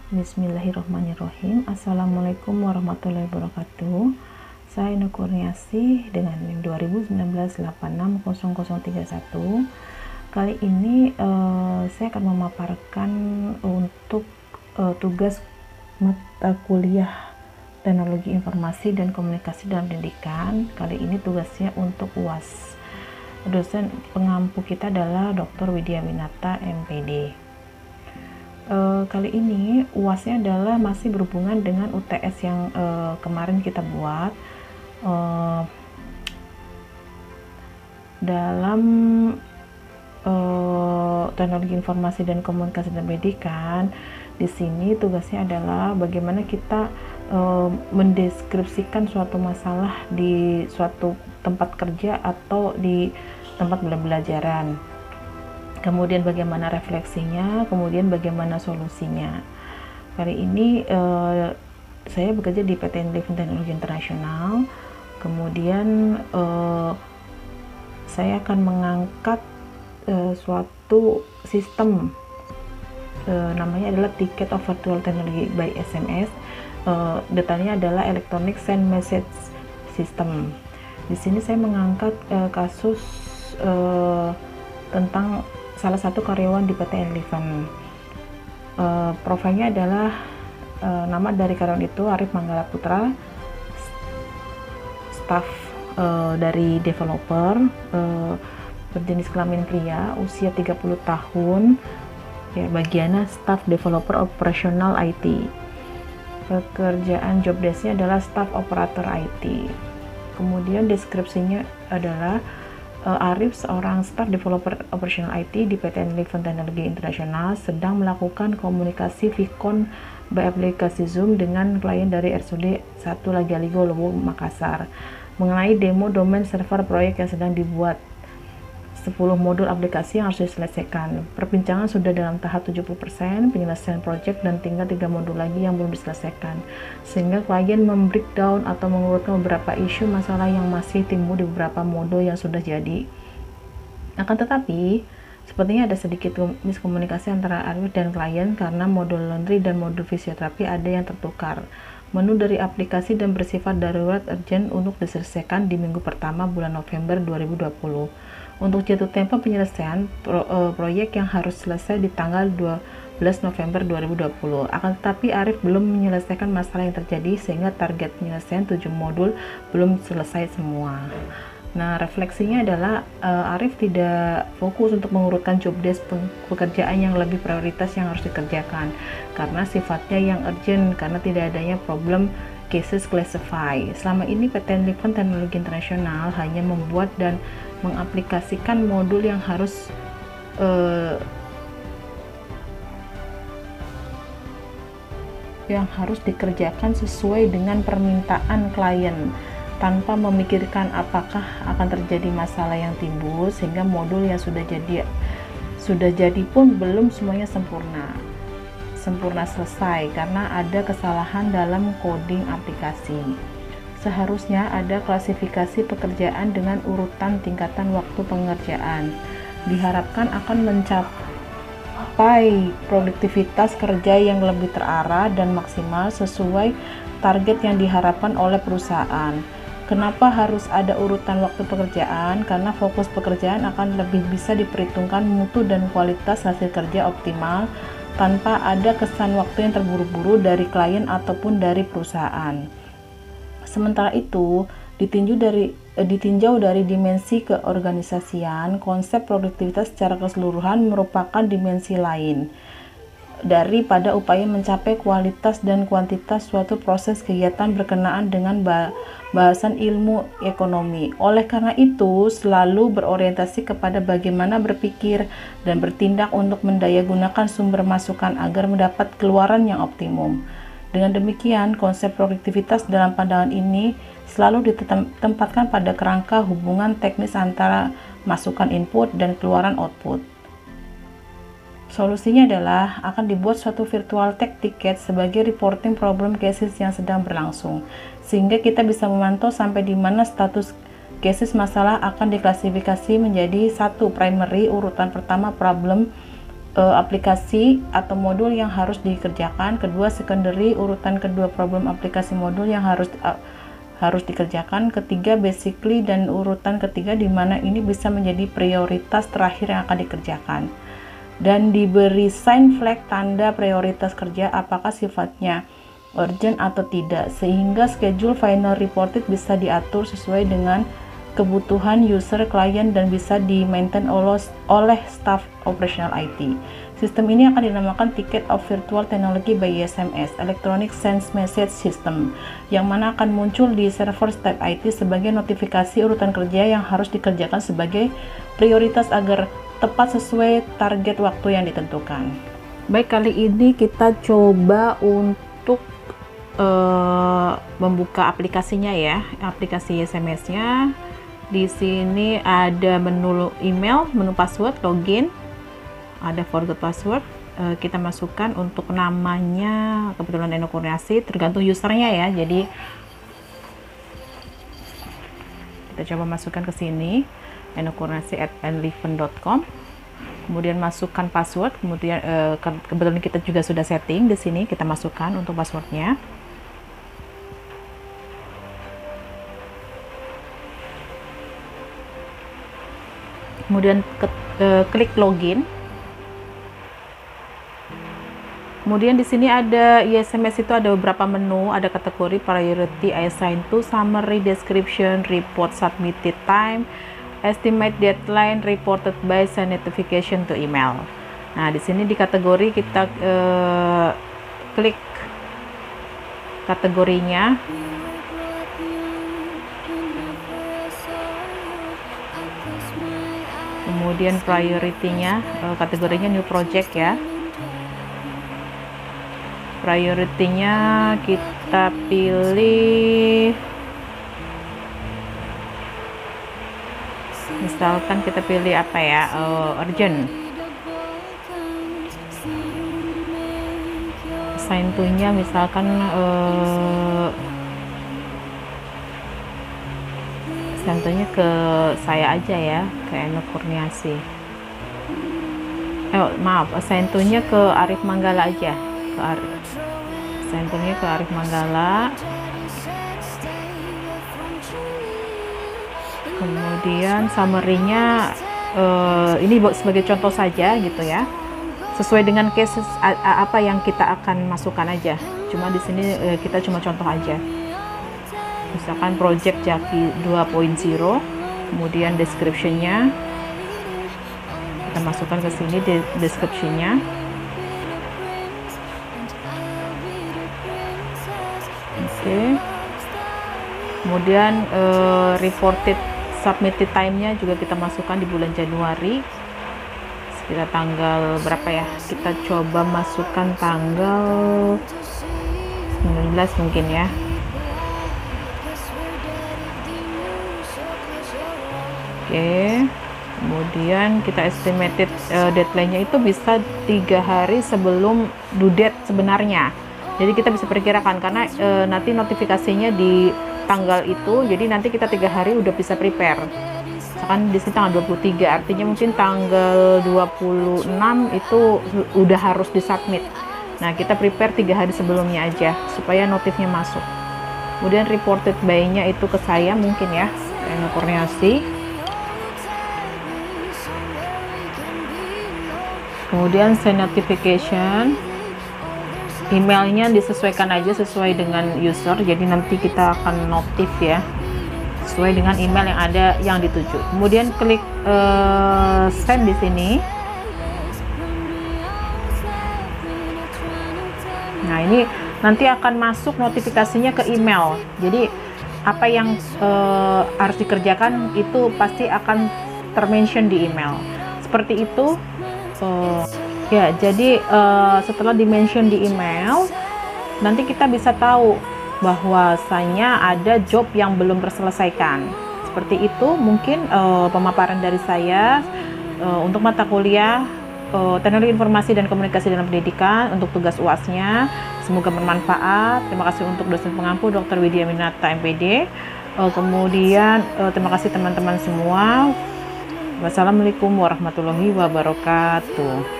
Bismillahirrahmanirrahim. Assalamualaikum warahmatullahi wabarakatuh. Saya Nukurniasi dengan NIM 2019860031. Kali ini saya akan memaparkan untuk tugas mata kuliah Teknologi Informasi dan Komunikasi dalam Pendidikan. Kali ini tugasnya untuk UAS. Dosen pengampu kita adalah Dr. Widya Winata, MPD. Kali ini UASnya adalah masih berhubungan dengan UTS yang kemarin kita buat dalam Teknologi Informasi dan Komunikasi dan Pendidikan. Di sini tugasnya adalah bagaimana kita mendeskripsikan suatu masalah di suatu tempat kerja atau di tempat pembelajaran. Kemudian bagaimana refleksinya, kemudian bagaimana solusinya. Kali ini saya bekerja di PT Livent Teknologi Internasional. Kemudian saya akan mengangkat suatu sistem, namanya adalah Ticket of Virtual Technology by SMS. Detailnya adalah Electronic Send Message System. Di sini saya mengangkat kasus tentang salah satu karyawan di PT Livent. Profilnya adalah nama dari karyawan itu Arif Manggala Putra, staff dari developer, berjenis kelamin pria, usia 30 tahun, ya, bagiannya staff developer operasional IT. Pekerjaan job desk-nya adalah staff operator IT. Kemudian deskripsinya adalah Arif, seorang staff developer operational IT di PT Livent Teknologi Internasional, sedang melakukan komunikasi Vicon by aplikasi Zoom dengan klien dari RSUD 1 Lagaligo Lobo Makassar mengenai demo domain server proyek yang sedang dibuat. 10 modul aplikasi yang harus diselesaikan. Perbincangan sudah dalam tahap 70% penyelesaian proyek dan tinggal 3 modul lagi yang belum diselesaikan. Sehingga klien membreakdown atau mengurutkan beberapa isu masalah yang masih timbul di beberapa modul yang sudah jadi. Akan tetapi, sepertinya ada sedikit miskomunikasi antara Arif dan klien karena modul laundry dan modul fisioterapi ada yang tertukar. Menu dari aplikasi dan bersifat darurat urgent untuk diselesaikan di minggu pertama bulan November 2020. Untuk jatuh tempo penyelesaian proyek yang harus selesai di tanggal 12 November 2020. Akan tetapi Arif belum menyelesaikan masalah yang terjadi sehingga target penyelesaian 7 modul belum selesai semua. Nah, refleksinya adalah Arif tidak fokus untuk mengurutkan job desk pekerjaan yang lebih prioritas yang harus dikerjakan karena sifatnya yang urgent karena tidak adanya problem cases classify. Selama ini PT Livent Teknologi Internasional hanya membuat dan mengaplikasikan modul yang harus dikerjakan sesuai dengan permintaan klien tanpa memikirkan apakah akan terjadi masalah yang timbul, sehingga modul yang sudah jadi pun belum semuanya sempurna selesai karena ada kesalahan dalam coding aplikasi. Seharusnya ada klasifikasi pekerjaan dengan urutan tingkatan waktu pengerjaan. Diharapkan akan mencapai produktivitas kerja yang lebih terarah dan maksimal sesuai target yang diharapkan oleh perusahaan. Kenapa harus ada urutan waktu pekerjaan? Karena fokus pekerjaan akan lebih bisa diperhitungkan mutu dan kualitas hasil kerja optimal tanpa ada kesan waktu yang terburu-buru dari klien ataupun dari perusahaan. Sementara itu, ditinjau dari dimensi keorganisasian, konsep produktivitas secara keseluruhan merupakan dimensi lain daripada upaya mencapai kualitas dan kuantitas suatu proses kegiatan berkenaan dengan bahasan ilmu ekonomi. Oleh karena itu, selalu berorientasi kepada bagaimana berpikir dan bertindak untuk mendayagunakan sumber masukan agar mendapat keluaran yang optimum. Dengan demikian, konsep produktivitas dalam pandangan ini selalu ditempatkan pada kerangka hubungan teknis antara masukan input dan keluaran output. Solusinya adalah akan dibuat suatu virtual tech ticket sebagai reporting problem cases yang sedang berlangsung, sehingga kita bisa memantau sampai di mana status cases masalah akan diklasifikasi menjadi 1. Primary, urutan pertama problem aplikasi atau modul yang harus dikerjakan. Kedua, secondary, urutan kedua problem aplikasi modul yang harus dikerjakan. Ketiga, basically, dan urutan ketiga di mana ini bisa menjadi prioritas terakhir yang akan dikerjakan. Dan diberi sign flag tanda prioritas kerja apakah sifatnya urgent atau tidak, sehingga schedule final reported bisa diatur sesuai dengan kebutuhan user, klien, dan bisa di-maintain oleh staff operational IT. Sistem ini akan dinamakan Ticket of Virtual Technology by SMS, Electronic Sense Message System, yang mana akan muncul di server staff IT sebagai notifikasi urutan kerja yang harus dikerjakan sebagai prioritas agar tepat sesuai target waktu yang ditentukan. Baik, kali ini kita coba untuk membuka aplikasinya ya, aplikasi SMS-nya. Di sini ada menu email, menu password, login, ada forgot password. Kita masukkan untuk namanya, kebetulan Eno Kurniasi, tergantung usernya ya. Jadi kita coba masukkan ke sini, enokurniasi@enliven.com. Kemudian masukkan password. Kemudian kebetulan kita juga sudah setting di sini, kita masukkan untuk passwordnya. Kemudian klik login. Kemudian di sini ada SMS itu ada beberapa menu, ada kategori, priority, assign to, summary, description, report, submitted time, estimate deadline, reported by, send notification to email. Nah, di sini di kategori kita klik kategorinya. Kemudian priority-nya, kategorinya new project ya. Priority-nya kita pilih, misalkan kita pilih apa ya, urgent. Assign to-nya misalkan contohnya ke saya aja ya, ke Eno Kurniasi. Maaf, assign to-nya ke Arif Manggala aja, ke assign to-nya ke Arif Manggala. Kemudian summary-nya ini sebagai contoh saja gitu ya, sesuai dengan cases apa yang kita akan masukkan aja. Cuma di sini kita cuma contoh aja. Misalkan project Jaki 2.0, kemudian description-nya kita masukkan ke sini, description-nya. Oke. Kemudian reported submitted time-nya juga kita masukkan di bulan Januari. Sekitar tanggal berapa ya? Kita coba masukkan tanggal 19 mungkin ya. Oke, kemudian kita estimated deadline-nya itu bisa 3 hari sebelum due date sebenarnya. Jadi kita bisa perkirakan karena nanti notifikasinya di tanggal itu, jadi nanti kita 3 hari udah bisa prepare. Misalkan di sini tanggal 23, artinya mungkin tanggal 26 itu udah harus disubmit. Nah, kita prepare 3 hari sebelumnya aja supaya notifnya masuk. Kemudian reported by-nya itu ke saya mungkin ya, Eno Kurniasi. Kemudian send notification, emailnya disesuaikan aja sesuai dengan user, jadi nanti kita akan notif ya sesuai dengan email yang ada yang dituju. Kemudian klik send di sini. Nah, ini nanti akan masuk notifikasinya ke email, jadi apa yang harus dikerjakan itu pasti akan termention di email seperti itu. Ya, jadi setelah dimention di email, nanti kita bisa tahu bahwasanya ada job yang belum terselesaikan. Seperti itu mungkin pemaparan dari saya untuk mata kuliah Teknologi Informasi dan Komunikasi dalam Pendidikan untuk tugas UAS-nya. Semoga bermanfaat. Terima kasih untuk dosen pengampu Dr. Widya Minata MPD. Kemudian terima kasih teman-teman semua. Wassalamualaikum warahmatullahi wabarakatuh.